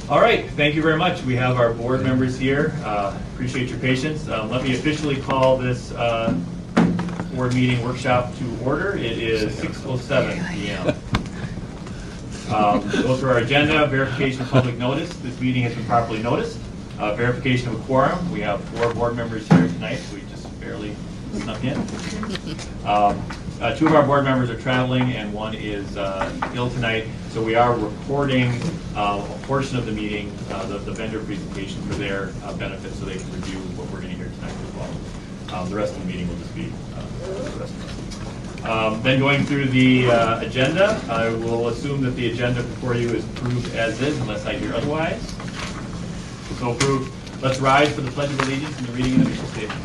All right, thank you very much. We have our board members here. Appreciate your patience. Let me officially call this board meeting workshop to order. It is 6:07 p.m. Go through our agenda, verification of public notice. This meeting has been properly noticed. Verification of a quorum. We have 4 board members here tonight. We just barely snuck in. 2 of our board members are traveling and 1 is ill tonight. So we are recording a portion of the meeting, the vendor presentation for their benefit, so they can review what we're going to hear tonight as well. The rest of the meeting will just be the rest of us. Then going through the agenda, I will assume that the agenda before you is approved as is, unless I hear otherwise. So approved. Let's rise for the Pledge of Allegiance and the reading of the mission statement.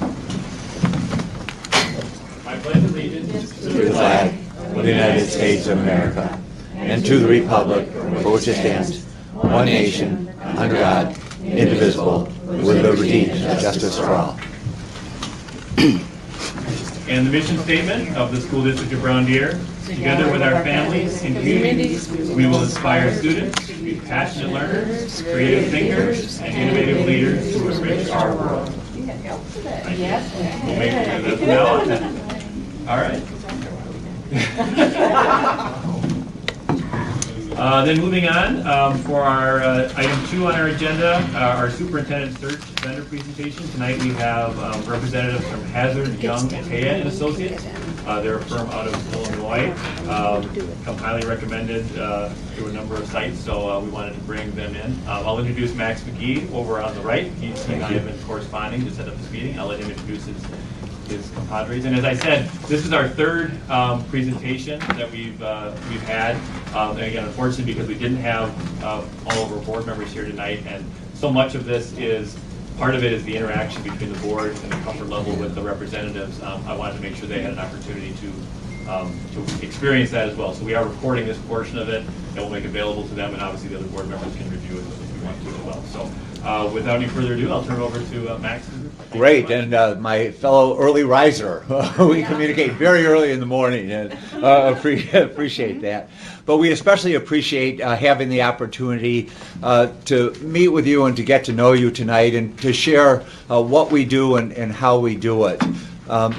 I pledge allegiance to the flag of the United States of America and to the republic for which it stands, one nation, under God, indivisible, with liberty and justice for all. And the mission statement of the School District of Brown Deer: together with our families and communities, we will inspire students to be passionate learners, creative thinkers, and innovative leaders to enrich our world. Yes. We'll make that from now on then. All right. Then moving on, for our item 2 on our agenda, our superintendent search vendor presentation. Tonight we have representatives from Hazard, Young, and Taya & Associates. They're a firm out of Illinois. Come highly recommended through a number of sites, so we wanted to bring them in. I'll introduce Max McGee over on the right. He and I have been corresponding to set up this meeting. I'll let him introduce his compadres. And as I said, this is our 3rd presentation that we've had. And again, unfortunately, because we didn't have all of our board members here tonight, and so much of this is, part of it is the interaction between the board and the comfort level with the representatives. I wanted to make sure they had an opportunity to experience that as well. So we are recording this portion of it, and we'll make available to them, and obviously the other board members can review it if we want to as well. So without any further ado, I'll turn it over to Max. Great, and my fellow early riser, we communicate very early in the morning, and appreciate that. But we especially appreciate having the opportunity to meet with you and to get to know you tonight and to share what we do and how we do it.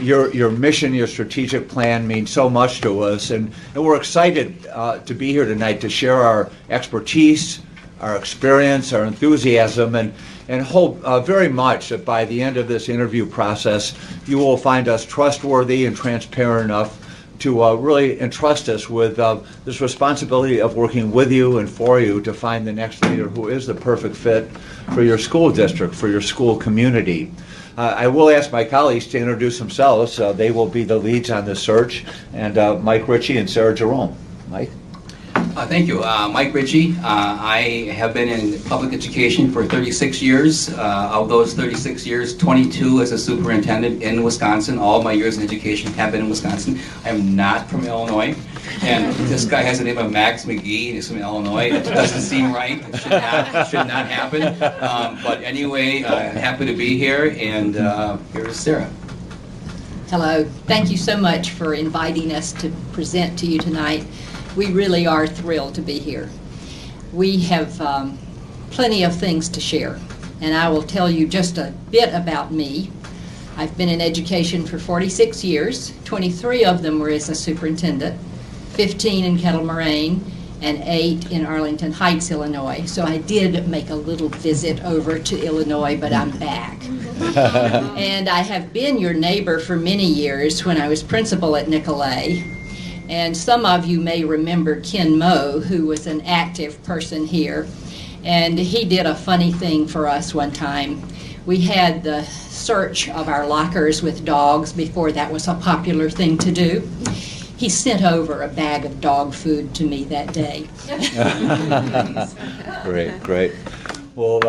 Your mission, your strategic plan means so much to us, and we're excited to be here tonight to share our expertise, our experience, our enthusiasm, and hope very much that by the end of this interview process, you will find us trustworthy and transparent enough to really entrust us with this responsibility of working with you and for you to find the next leader who is the perfect fit for your school district, for your school community. I will ask my colleagues to introduce themselves. They will be the leads on this search, and Mike Ritchie and Sarah Jerome. Mike? Thank you. Mike Ritchie. I have been in public education for 36 years. Of those 36 years, 22 as a superintendent in Wisconsin. All of my years in education have been in Wisconsin. I am not from Illinois. And this guy has the name of Max McGee, and he's from Illinois. It doesn't seem right. It should not happen. But anyway, happy to be here, and here is Sarah. Hello. Thank you so much for inviting us to present to you tonight. We really are thrilled to be here. We have plenty of things to share, and I will tell you just a bit about me. I've been in education for 46 years. 23 of them were as a superintendent, 15 in Kettle Moraine, and 8 in Arlington Heights, Illinois. So I did make a little visit over to Illinois, but I'm back. And I have been your neighbor for many years when I was principal at Nicolet. And some of you may remember Ken Moe, who was an active person here. And he did a funny thing for us one time. We had the search of our lockers with dogs before that was a popular thing to do. He sent over a bag of dog food to me that day. Great. Well,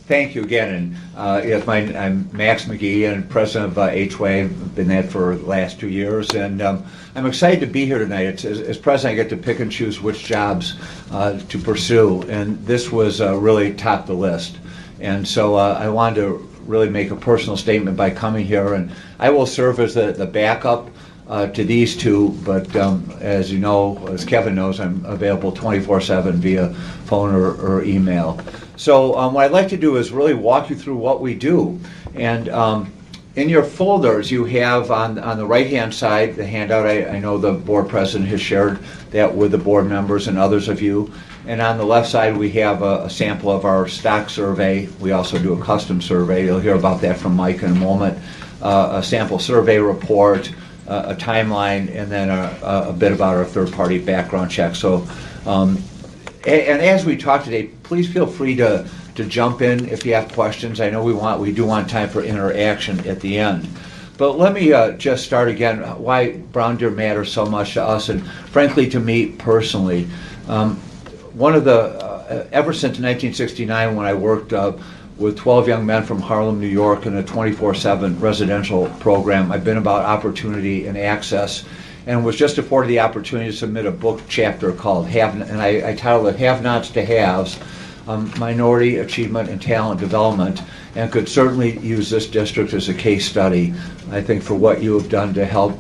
thank you again. And yes, I'm Max McGee, and president of HWA. I've been that for the last 2 years, and I'm excited to be here tonight. As president, I get to pick and choose which jobs to pursue, and this was really top the list. And so I wanted to really make a personal statement by coming here, and I will serve as the backup to these two, but as you know, as Kevin knows, I'm available 24/7 via phone or email. So what I'd like to do is really walk you through what we do. And in your folders, you have on the right-hand side, the handout. I know the board president has shared that with the board members and others of you. And on the left side, we have a sample of our stock survey. We also do a custom survey. You'll hear about that from Mike in a moment. A sample survey report, a timeline, and then a bit about our third-party background check. So, and as we talk today, please feel free to jump in if you have questions. I know we do want time for interaction at the end. But let me just start again, why Brown Deer matters so much to us, and frankly to me personally. One of the, ever since 1969 when I worked with 12 young men from Harlem, New York in a 24/7 residential program, I've been about opportunity and access, and was just afforded the opportunity to submit a book chapter called and I titled it Have-Nots to Haves, Minority Achievement and Talent Development, and could certainly use this district as a case study, I think, for what you have done to help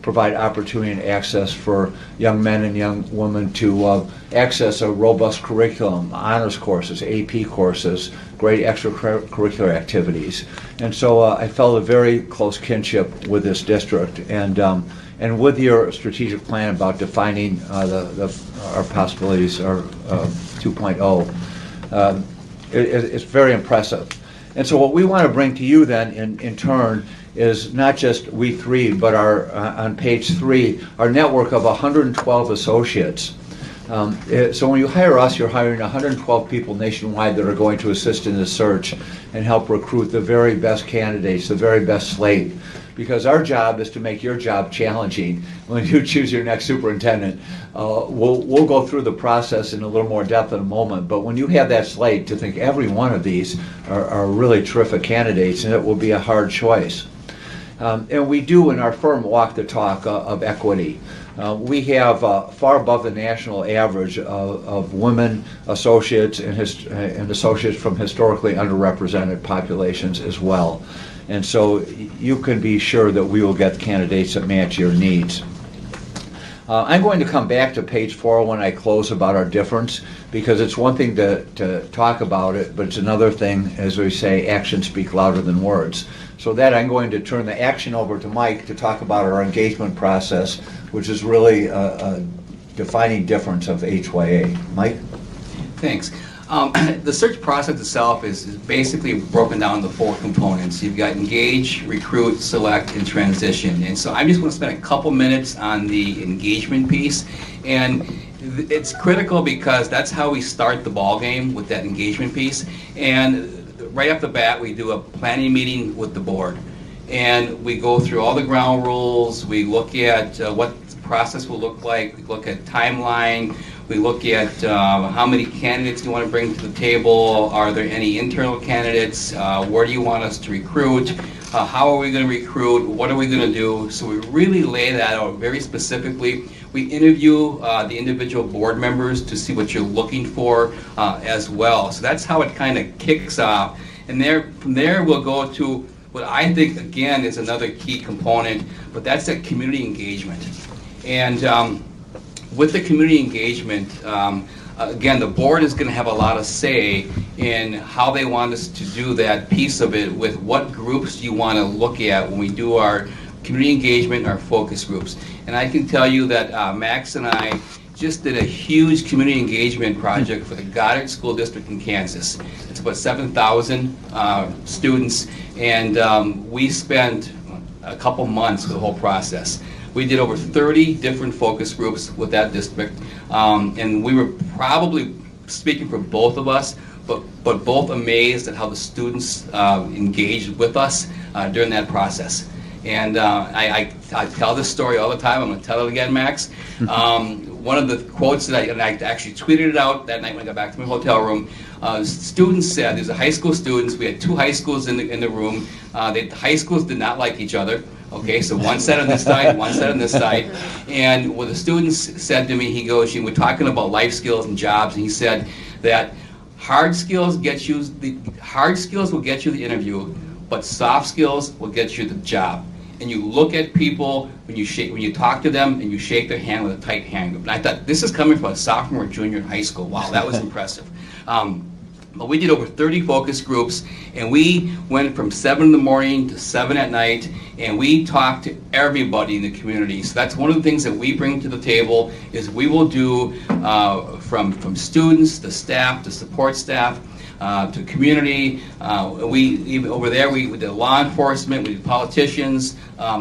provide opportunity and access for young men and young women to access a robust curriculum, honors courses, AP courses, great extracurricular activities. And so I felt a very close kinship with this district, and with your strategic plan about defining our possibilities, our 2.0, it's very impressive. And so what we want to bring to you then in turn is not just we three, but on page 3, our network of 112 associates. So when you hire us, you're hiring 112 people nationwide that are going to assist in the search and help recruit the very best candidates, the very best slate. Because our job is to make your job challenging. When you choose your next superintendent, we'll go through the process in a little more depth in a moment, but when you have that slate, to think every one of these are really terrific candidates, and it will be a hard choice. And we do in our firm walk the talk of equity. We have far above the national average of women associates and associates from historically underrepresented populations as well. And so you can be sure that we will get candidates that match your needs. I'm going to come back to page 4 when I close about our difference, because it's one thing to talk about it, but it's another thing, as we say, actions speak louder than words. So that I'm going to turn the action over to Mike to talk about our engagement process, which is really a defining difference of HYA. Mike? Thanks. The search process itself is basically broken down into 4 components. You've got engage, recruit, select, and transition. And so I'm just going to spend a couple minutes on the engagement piece. And it's critical because that's how we start the ball game, with that engagement piece. And right off the bat, we do a planning meeting with the board. And we go through all the ground rules. We look at what the process will look like. We look at timeline. We look at how many candidates do you want to bring to the table. Are there any internal candidates? Where do you want us to recruit? How are we going to recruit? What are we going to do? So we really lay that out very specifically. We interview the individual board members to see what you're looking for as well. So that's how it kind of kicks off. And from there we'll go to what I think, again, is another key component, but that's that community engagement. And with the community engagement, again, the board is going to have a lot of say in how they want us to do that piece of it, with what groups you want to look at when we do our community engagement, our focus groups. And I can tell you that Max and I just did a huge community engagement project for the Goddard School District in Kansas. It's about 7,000 students, and we spent a couple months with the whole process. We did over 30 different focus groups with that district, and we were probably, speaking for both of us, but both amazed at how the students engaged with us during that process. And I tell this story all the time. I'm going to tell it again, Max. One of the quotes that I actually tweeted it out that night when I got back to my hotel room. Students said, there's a high school students. We had 2 high schools in the room. The high schools did not like each other. Okay, so one sat on this side, one sat on this side. And what the students said to me, he goes, we're talking about life skills and jobs, and he said that hard skills will get you the interview, but soft skills will get you the job. and you look at people when you talk to them and you shake their hand with a tight hand grip. And I thought, this is coming from a sophomore or junior in high school. Wow, that was impressive. But we did over 30 focus groups, and we went from 7 in the morning to 7 at night, and we talked to everybody in the community. So that's one of the things that we bring to the table, is we will do from students to staff to support staff, to community. Even over there, we did law enforcement, we did politicians.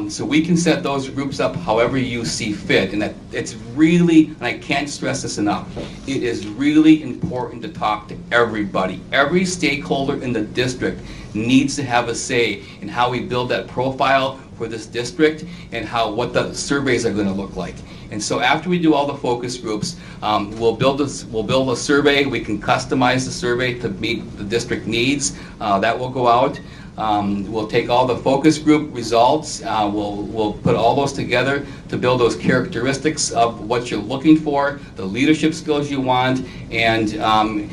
So we can set those groups up however you see fit. And that it's really, and I can't stress this enough, it is really important to talk to everybody. Every stakeholder in the district needs to have a say in how we build that profile for this district and what the surveys are going to look like. And so after we do all the focus groups, we'll build a survey. We can customize the survey to meet the district needs. That will go out. We'll take all the focus group results. We'll put all those together to build those characteristics of what you're looking for, the leadership skills you want, and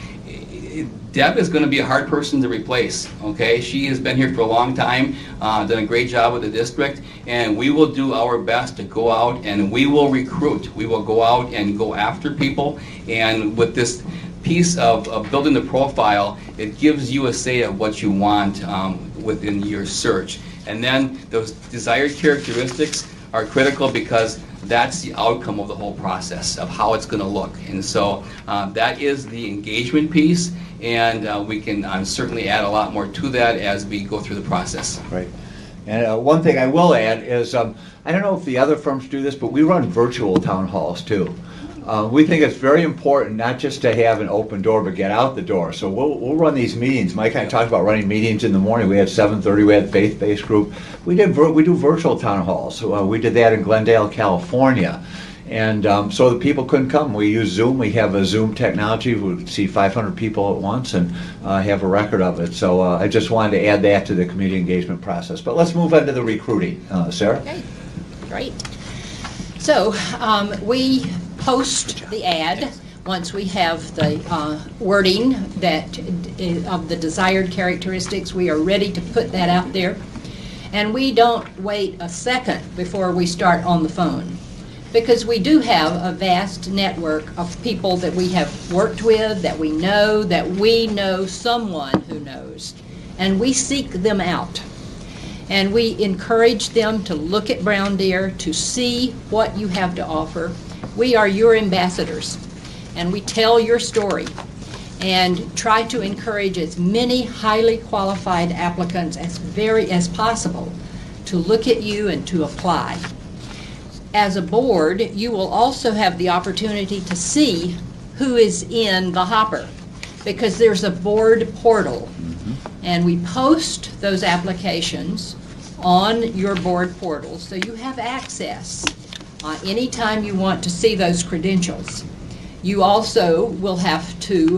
Deb is going to be a hard person to replace, okay? She has been here for a long time, done a great job with the district, and we will do our best to go out and we will recruit. We will go out and go after people, and with this piece of building the profile, it gives you a say of what you want within your search. And then those desired characteristics are critical because that's the outcome of the whole process of how it's going to look. And so that is the engagement piece, and we can certainly add a lot more to that as we go through the process. Right. And one thing I will add is, I don't know if the other firms do this, but we run virtual town halls too. We think it's very important not just to have an open door, but get out the door. So we'll run these meetings. Mike and I talked about running meetings in the morning. We had 7:30. We had faith-based group. We do virtual town halls. So, we did that in Glendale, California, and so the people couldn't come. We use Zoom. We have a Zoom technology. We see 500 people at once and have a record of it. So I just wanted to add that to the community engagement process. But let's move on to the recruiting, Sarah. Okay, great. So we post the ad once we have the wording of the desired characteristics. We are ready to put that out there, and we don't wait a second before we start on the phone, because we do have a vast network of people that we have worked with, that we know someone who knows, and we seek them out. And we encourage them to look at Brown Deer, to see what you have to offer. We are your ambassadors, and we tell your story and try to encourage as many highly qualified applicants as possible to look at you and to apply. As a board, you will also have the opportunity to see who is in the hopper, because there's a board portal. And we post those applications on your board portal, so you have access anytime you want to see those credentials. You also will have to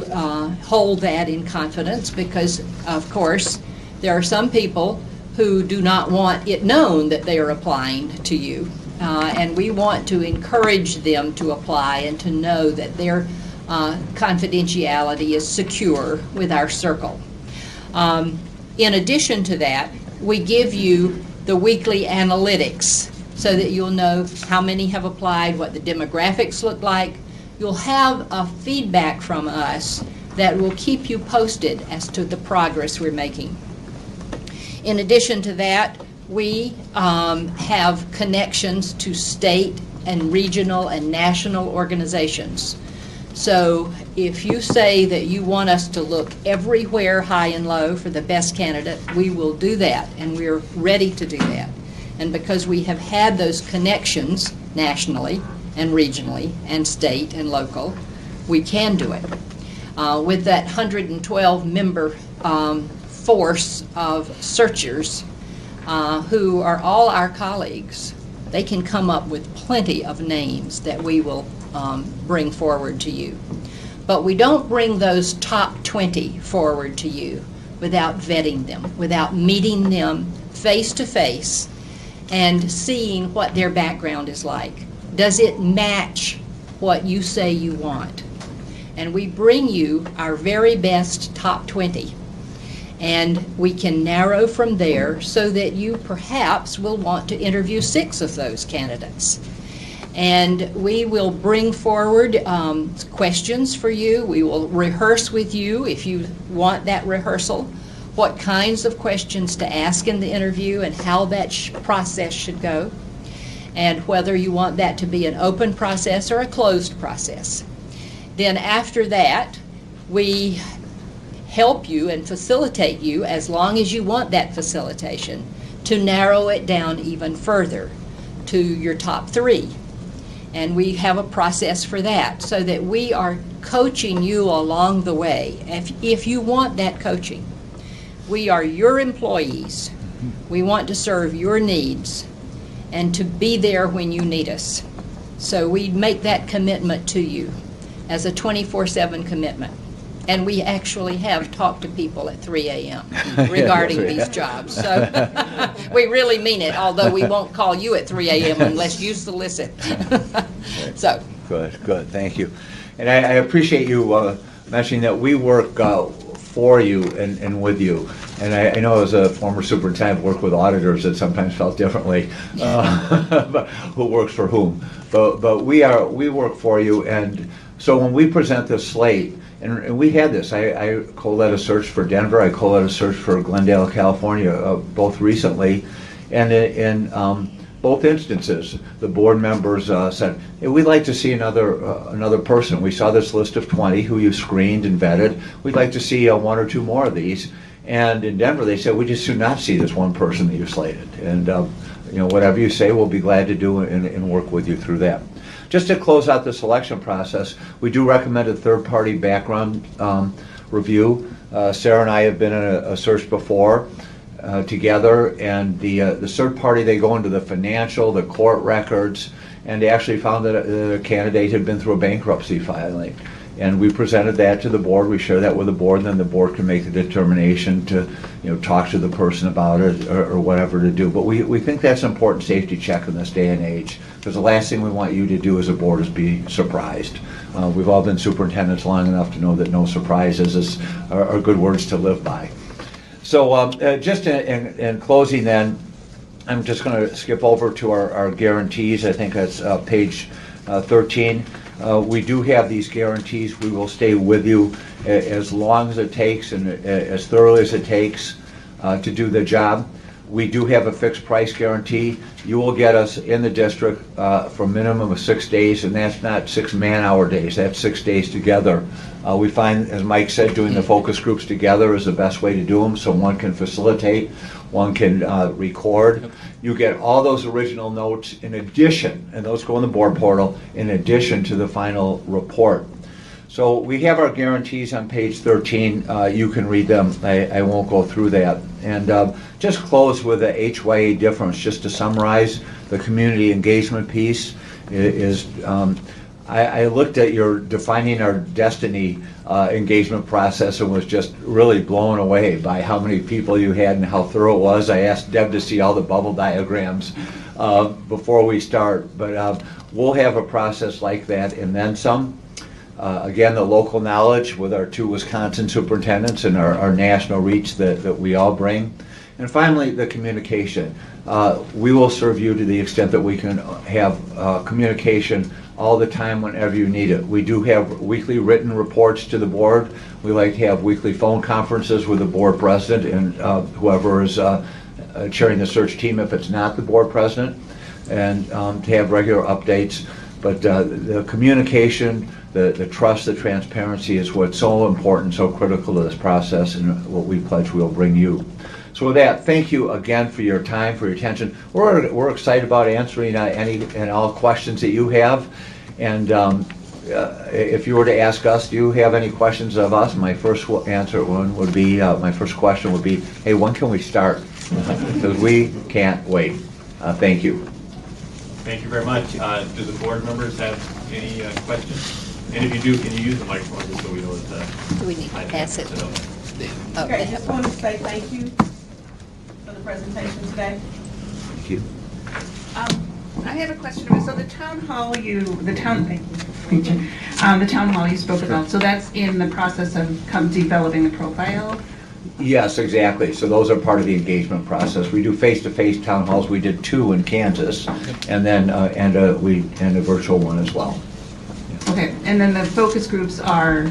hold that in confidence, because, of course, there are some people who do not want it known that they are applying to you. And we want to encourage them to apply and to know that their confidentiality is secure with our circle. In addition to that, we give you the weekly analytics so that you'll know how many have applied, what the demographics look like. You'll have a feedback from us that will keep you posted as to the progress we're making. In addition to that, we have connections to state and regional and national organizations. So if you say that you want us to look everywhere high and low for the best candidate, we will do that, and we're ready to do that. And because we have had those connections nationally and regionally and state and local, we can do it. With that 112-member force of searchers who are all our colleagues, they can come up with plenty of names that we will bring forward to you. But we don't bring those top 20 forward to you without vetting them, without meeting them face to face and seeing what their background is like. Does it match what you say you want? And we bring you our very best top 20. And we can narrow from there so that you perhaps will want to interview 6 of those candidates. And we will bring forward questions for you. We will rehearse with you if you want that rehearsal, what kinds of questions to ask in the interview and how that process should go, and whether you want that to be an open process or a closed process. Then after that, we help you and facilitate you, as long as you want that facilitation, to narrow it down even further to your top 3. And we have a process for that, so that we are coaching you along the way. If you want that coaching, we are your employees. We want to serve your needs and to be there when you need us. So we make that commitment to you as a 24/7 commitment. And we actually have talked to people at 3 a.m. regarding these jobs. So we really mean it, although we won't call you at 3 a.m. unless you solicit. So. Good, thank you. And I appreciate you mentioning that we work for you and with you. And I know as a former superintendent, worked with auditors that sometimes felt differently, but who works for whom. But we work for you, and so when we present this slate, and we had this, I co-led a search for Denver, I co-led a search for Glendale, California, both recently, and in both instances, the board members said, hey, we'd like to see another person. We saw this list of 20 who you screened and vetted. We'd like to see 1 or 2 more of these. And in Denver, they said, we just do not see this one person that you slated. And whatever you say, we'll be glad to do and work with you through that. Just to close out the selection process, we do recommend a third-party background review. Sarah and I have been in a search before together, and the third party, they go into the financial, the court records, and they actually found that the candidate had been through a bankruptcy filing. And we presented that to the board. We share that with the board, and then the board can make the determination to, talk to the person about it or whatever to do. But we think that's an important safety check in this day and age, because the last thing we want you to do as a board is be surprised. We've all been superintendents long enough to know that no surprises are good words to live by. So just in closing then, I'm just going to skip over to our guarantees. I think that's page 13. We do have these guarantees. We will stay with you as long as it takes and as thoroughly as it takes to do the job. We do have a fixed price guarantee. You will get us in the district for a minimum of 6 days, and that's not 6 man-hour days. That's 6 days together. We find, as Mike said, doing the focus groups together is the best way to do them, so one can facilitate, one can record. You get all those original notes in addition, and those go in the board portal, in addition to the final report. So we have our guarantees on page 13. You can read them. I won't go through that. And just close with the HYA difference, just to summarize. The community engagement piece is, I looked at your defining our destiny engagement process and was just really blown away by how many people you had and how thorough it was. I asked Deb to see all the bubble diagrams before we start, but we'll have a process like that and then some. Again, the local knowledge with our 2 Wisconsin superintendents and our national reach that we all bring. And finally, the communication. We will serve you to the extent that we can have communication all the time whenever you need it. We do have weekly written reports to the board. We like to have weekly phone conferences with the board president and whoever is chairing the search team if it's not the board president, and to have regular updates. But the communication, the trust, the transparency is what's so important, so critical to this process, and what we pledge we'll bring you. So with that, thank you again for your time, for your attention. We're excited about answering any and all questions that you have. And if you were to ask us, do you have any questions of us? My first question would be, hey, when can we start? Because we can't wait. Thank you. Thank you very much. Do the board members have any questions? And if you do, can you use the microphone just so we know that? Do we need to pass it? Okay, I just want to say thank you for the presentation today. Thank you. I have a question. So the town hall the town hall you spoke about, so that's in the process of developing the profile Yes, exactly. So those are part of the engagement process. We do face-to-face town halls. We did 2 in Kansas, and then and a virtual one as well. Okay, and then the focus groups are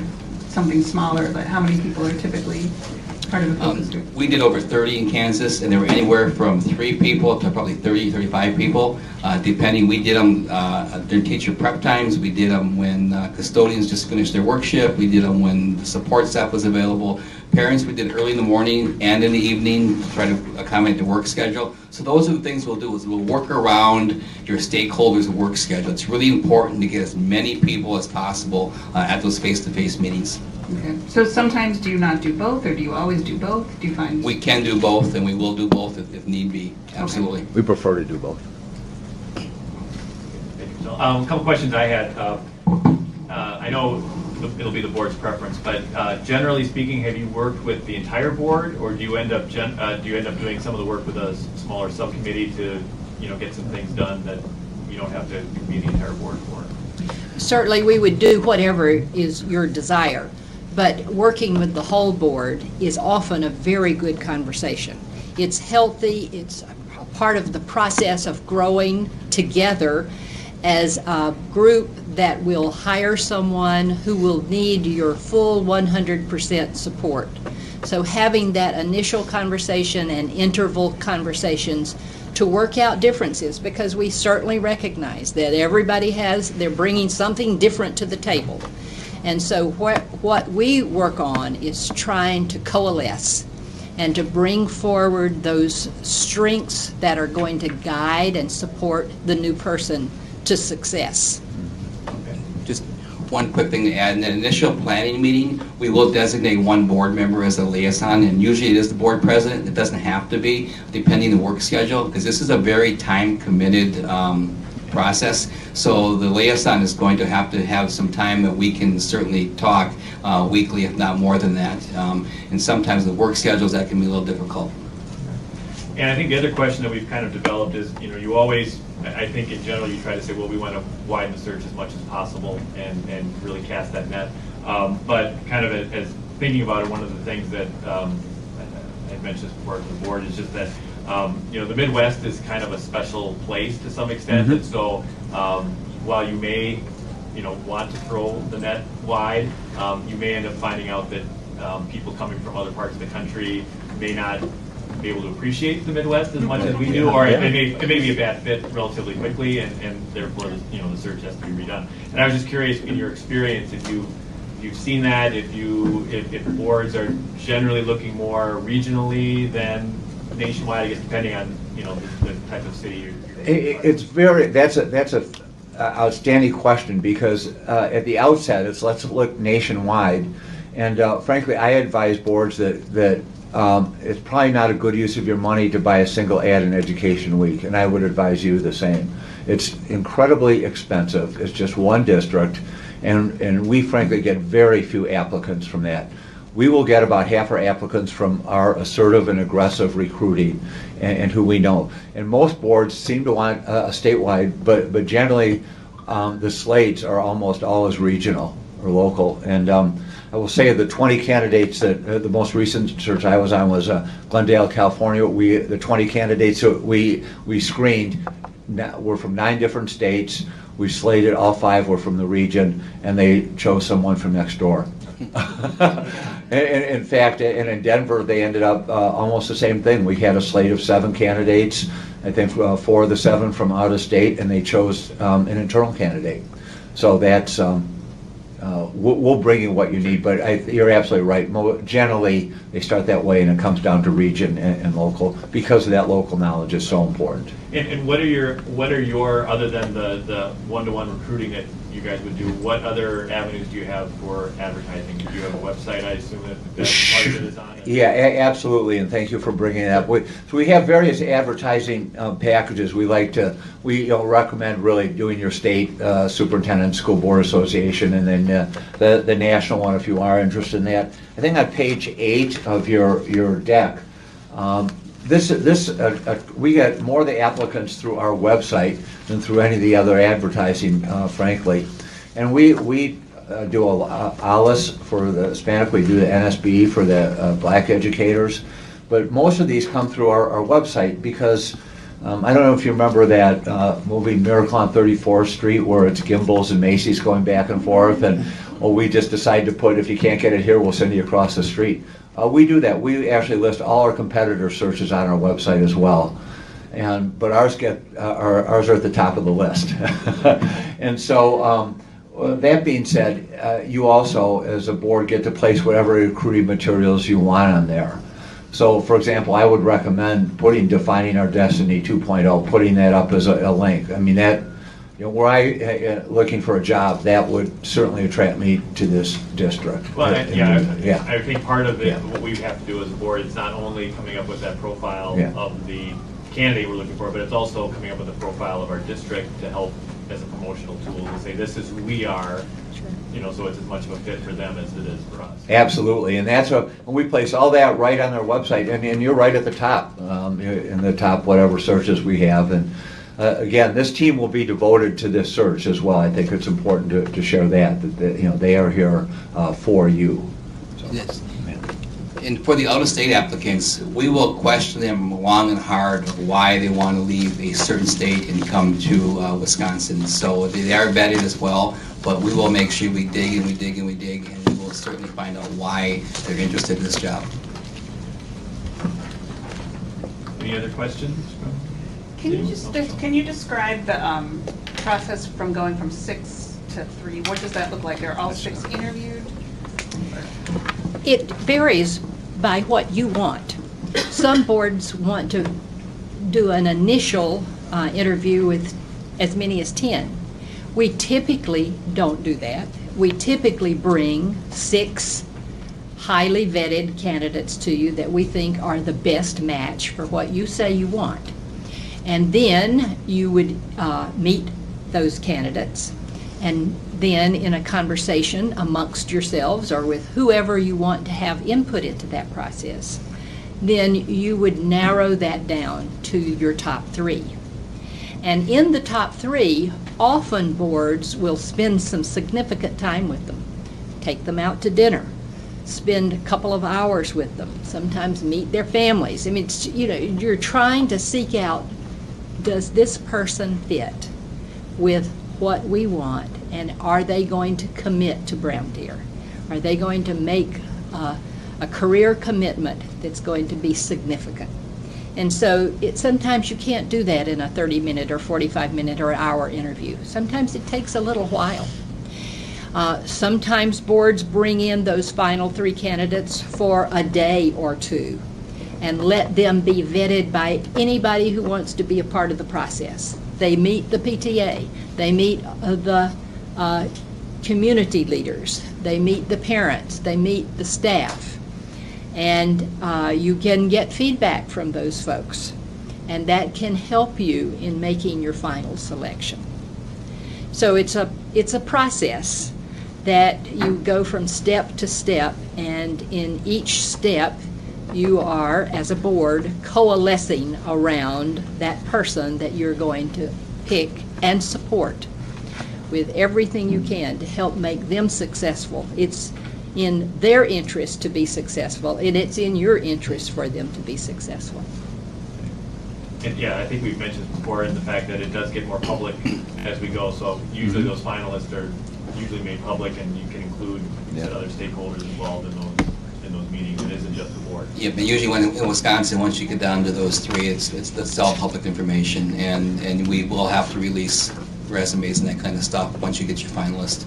something smaller, but how many people are typically part of a focus group? We did over 30 in Kansas, and they were anywhere from 3 people to probably 30, 35 people, depending. We did them during teacher prep times. We did them when custodians just finished their work shift. We did them when the support staff was available. Parents, we did early in the morning and in the evening to try to accommodate the work schedule. So those are the things we'll do, is we'll work around your stakeholders' work schedule. It's really important to get as many people as possible at those face-to-face meetings. Okay, so sometimes do you not do both, or do you always do both? Do you find? We can do both, and we will do both if need be, absolutely. We prefer to do both. A couple questions I had. I know it'll be the board's preference, but generally speaking, have you worked with the entire board, or do you end up doing some of the work with a smaller subcommittee to get some things done that you don't have to be the entire board for? Certainly, we would do whatever is your desire, but working with the whole board is often a very good conversation. It's healthy, it's a part of the process of growing together as a group that will hire someone who will need your full 100% support. So having that initial conversation and interval conversations to work out differences, because we certainly recognize that everybody they're bringing something different to the table. And so what we work on is trying to coalesce and to bring forward those strengths that are going to guide and support the new person to success. Just one quick thing to add. In the initial planning meeting, we will designate one board member as a liaison, and usually it is the board president. It doesn't have to be, depending on the work schedule, because this is a very time-committed process. So the liaison is going to have some time that we can certainly talk weekly, if not more than that. And sometimes the work schedules, that can be a little difficult. And I think the other question that we've kind of developed is, you always, I think in general, you try to say, well, we want to widen the search as much as possible and really cast that net. But kind of as thinking about it, one of the things that I mentioned before to the board is just that, the Midwest is kind of a special place to some extent. Mm-hmm. And so while you may, want to throw the net wide, you may end up finding out that people coming from other parts of the country may not be able to appreciate the Midwest as much as we do, or it may be a bad fit relatively quickly, and therefore, the search has to be redone. And I was just curious, in your experience, if you've seen that, if boards are generally looking more regionally than nationwide, I guess depending on the type of city you're That's a outstanding question, because at the outset let's look nationwide, and frankly, I advise boards that it's probably not a good use of your money to buy a single ad in Education Week, and I would advise you the same. It's incredibly expensive. It's just one district, and we frankly get very few applicants from that. We will get about half our applicants from our assertive and aggressive recruiting and who we know. And most boards seem to want a statewide, but generally the slates are almost always regional or local. And I will say the 20 candidates that the most recent search I was on was Glendale, California. The 20 candidates that we screened were from 9 different states. We slated all 5 were from the region, and they chose someone from next door. In fact, in Denver, they ended up almost the same thing. We had a slate of 7 candidates. I think 4 of the 7 from out of state, and they chose an internal candidate. So that's we'll bring you what you need, but you're absolutely right. Generally, they start that way, and it comes down to region and local, because of that local knowledge is so important. And what are your other than the one-to-one recruiting that you guys would do, what other avenues do you have for advertising? Do you have a website, I assume, that's part of it is on? Yeah, absolutely, and thank you for bringing it up. So we have various advertising packages. We recommend really doing your state superintendent, school board association, and then the national one if you are interested in that. I think on page 8 of your deck, we get more of the applicants through our website than through any of the other advertising, frankly. And we do ALIS for the Hispanic, we do the NSB for the black educators. But most of these come through our website because I don't know if you remember that movie Miracle on 34th Street where it's Gimbals and Macy's going back and forth, and we just decide to put, if you can't get it here, we'll send you across the street. We do that. We actually list all our competitor searches on our website as well. But ours are at the top of the list. And so that being said, you also, as a board, get to place whatever recruiting materials you want on there. So, for example, I would recommend Defining Our Destiny 2.0, putting that up as a link. I mean, that, were I looking for a job, that would certainly attract me to this district. Well, I think part of it, what we have to do as a board, it's not only coming up with that profile of the candidate we're looking for, but it's also coming up with a profile of our district to help as a promotional tool to say this is who we are. So it's as much of a fit for them as it is for us. Absolutely, and that's we place all that right on their website, and you're right at the top, in the top whatever searches we have. And again, this team will be devoted to this search as well. I think it's important to share that they are here for you. So, yes. And for the out-of-state applicants, we will question them long and hard of why they want to leave a certain state and come to Wisconsin. So they are vetted as well, but we will make sure we dig and we dig and we dig, and we will certainly find out why they're interested in this job. Any other questions? Can you describe the process from going from 6 to 3? What does that look like? Are all 6 interviewed? It varies by what you want. Some boards want to do an initial interview with as many as 10. We typically don't do that. We typically bring 6 highly vetted candidates to you that we think are the best match for what you say you want. And then you would meet those candidates, and then in a conversation amongst yourselves or with whoever you want to have input into that process, then you would narrow that down to your top 3. And in the top 3, often boards will spend some significant time with them, take them out to dinner, spend a couple of hours with them, sometimes meet their families. I mean, you're trying to seek out, does this person fit with what we want, and are they going to commit to Brown Deer? Are they going to make a career commitment that's going to be significant? And so sometimes you can't do that in a 30-minute or 45-minute or hour interview. Sometimes it takes a little while. Sometimes boards bring in those final 3 candidates for a day or 2 and let them be vetted by anybody who wants to be a part of the process. They meet the PTA, they meet the community leaders, they meet the parents, they meet the staff, and you can get feedback from those folks, and that can help you in making your final selection. So it's a process that you go from step to step, and in each step you are, as a board, coalescing around that person that you're going to pick and support with everything you can to help make them successful. It's in their interest to be successful, and it's in your interest for them to be successful. And I think we've mentioned before in the fact that it does get more public as we go. So usually those finalists are usually made public, and you can include other stakeholders involved in those meetings. It isn't just the board. Yeah, but usually when in Wisconsin, once you get down to those 3, it's all public information, and we will have to release resumes and that kind of stuff once you get your finalist.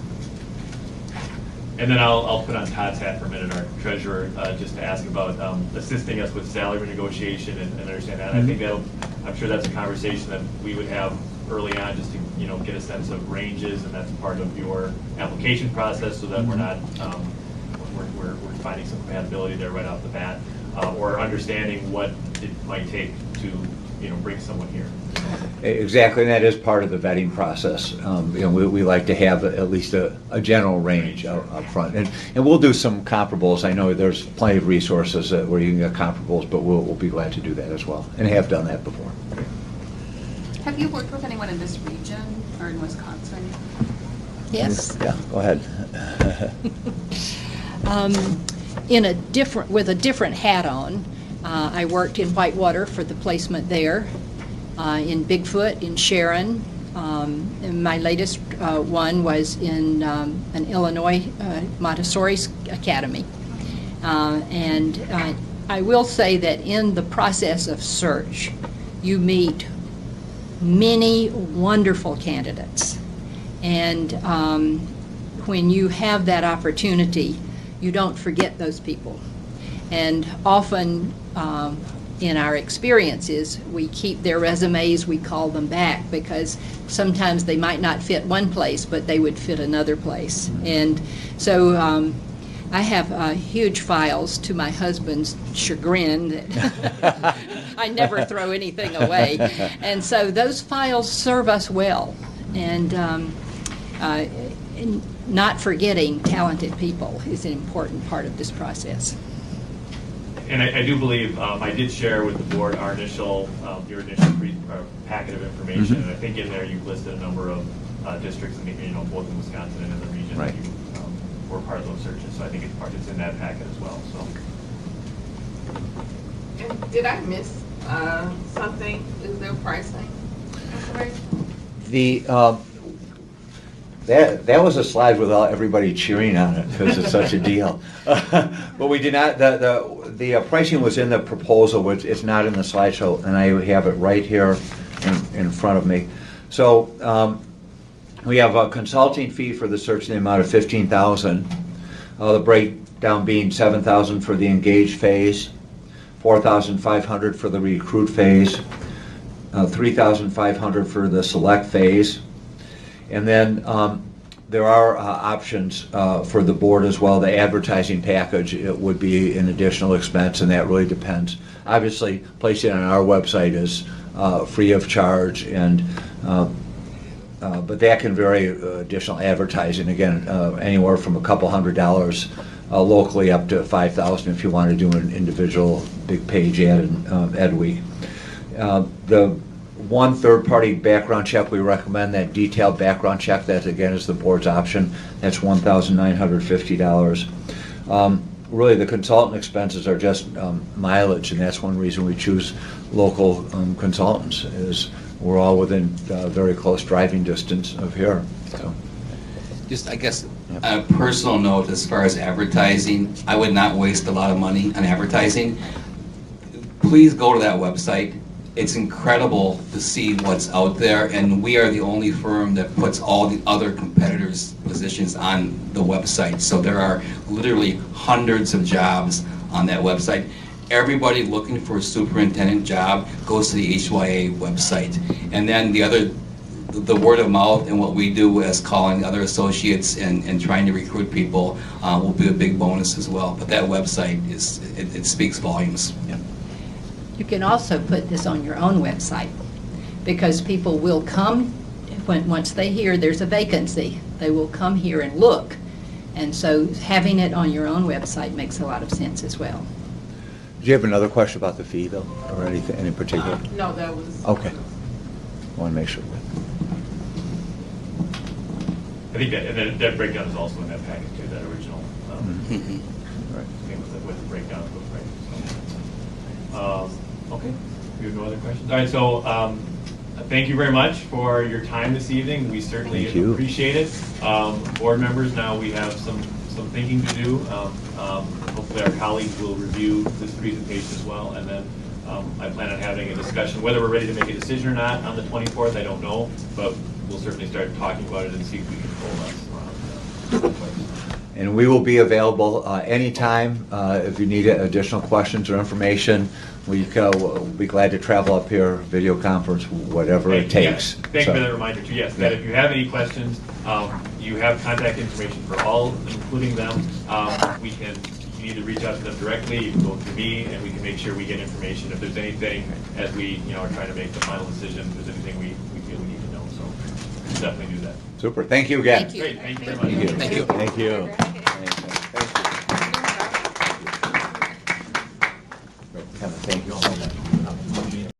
And then I'll put on Todd's hat for a minute, our treasurer, just to ask about assisting us with salary negotiation and understand that. I think I'm sure that's a conversation that we would have early on, just to get a sense of ranges, and that's part of your application process, so that we're not we're finding some compatibility there right off the bat, or understanding what it might take to bring someone here. Exactly, and that is part of the vetting process. We like to have at least a general range up front, and we'll do some comparables. I know there's plenty of resources where you can get comparables, but we'll be glad to do that as well, and have done that before. Have you worked with anyone in this region or in Wisconsin? Yes. Yeah, go ahead. With a different hat on, I worked in Whitewater for the placement there, in Bigfoot, in Sharon. And my latest one was in an Illinois Montessori Academy. And I will say that in the process of search, you meet many wonderful candidates. And when you have that opportunity, you don't forget those people. And often, in our experiences, we keep their resumes, we call them back, because sometimes they might not fit one place, but they would fit another place. And so I have huge files, to my husband's chagrin, that I never throw anything away. And so those files serve us well. And not forgetting talented people is an important part of this process. And I do believe, I did share with the board our initial, your initial packet of information. And I think in there you've listed a number of districts, both in Wisconsin and in the region Right. that you were part of those searches. So I think it's in that packet as well. So. And did I miss something? Is there pricing information? That was a slide with everybody cheering on it because it's such a deal. But we did not. The pricing was in the proposal, which it's not in the slideshow, and I have it right here in front of me. So we have a consulting fee for the search in the amount of $15,000. The breakdown being $7,000 for the engaged phase, $4,500 for the recruit phase, $3,500 for the select phase. And then there are options for the board as well. The advertising package, it would be an additional expense, and that really depends. Obviously, placing it on our website is free of charge, and but that can vary. Additional advertising, again, anywhere from a couple $100 locally up to $5,000 if you want to do an individual big page ad week. The one third-party background check, we recommend that detailed background check. That, again, is the board's option. That's $1,950. Really, the consultant expenses are just mileage, and that's one reason we choose local consultants, is we're all within very close driving distance of here. So. Just, I guess, a personal note as far as advertising, I would not waste a lot of money on advertising. Please go to that website. It's incredible to see what's out there, and we are the only firm that puts all the other competitors' positions on the website. So there are literally hundreds of jobs on that website. Everybody looking for a superintendent job goes to the HYA website. And then the word of mouth and what we do as calling other associates and trying to recruit people will be a big bonus as well. But that website, it speaks volumes. Yeah. You can also put this on your own website, because people will come, once they hear there's a vacancy, they will come here and look. And so having it on your own website makes a lot of sense as well. Do you have another question about the fee, though, or anything in particular? No, that was... Okay. I want to make sure. I think that breakdown is also in that package too, that original. Right. With the breakdown of those rates. Okay, we have no other questions. All right, so thank you very much for your time this evening. We certainly appreciate it. Board members, now we have some thinking to do. Hopefully our colleagues will review this presentation as well, and then I plan on having a discussion. Whether we're ready to make a decision or not on the 24th, I don't know, but we'll certainly start talking about it and see if we can pull us around. And we will be available anytime if you need additional questions or information. We'll be glad to travel up here, video conference, whatever it takes. Thank you for that reminder too. Yes, that if you have any questions, you have contact information for all, including them. You can either reach out to them directly, you can go through me, and we can make sure we get information. If there's anything, as we are trying to make the final decision, if there's anything we feel we need to know, so we'll definitely do that. Super. Thank you again. Thank you. Great. Thank you very much. Thank you. Thank you. Thank you.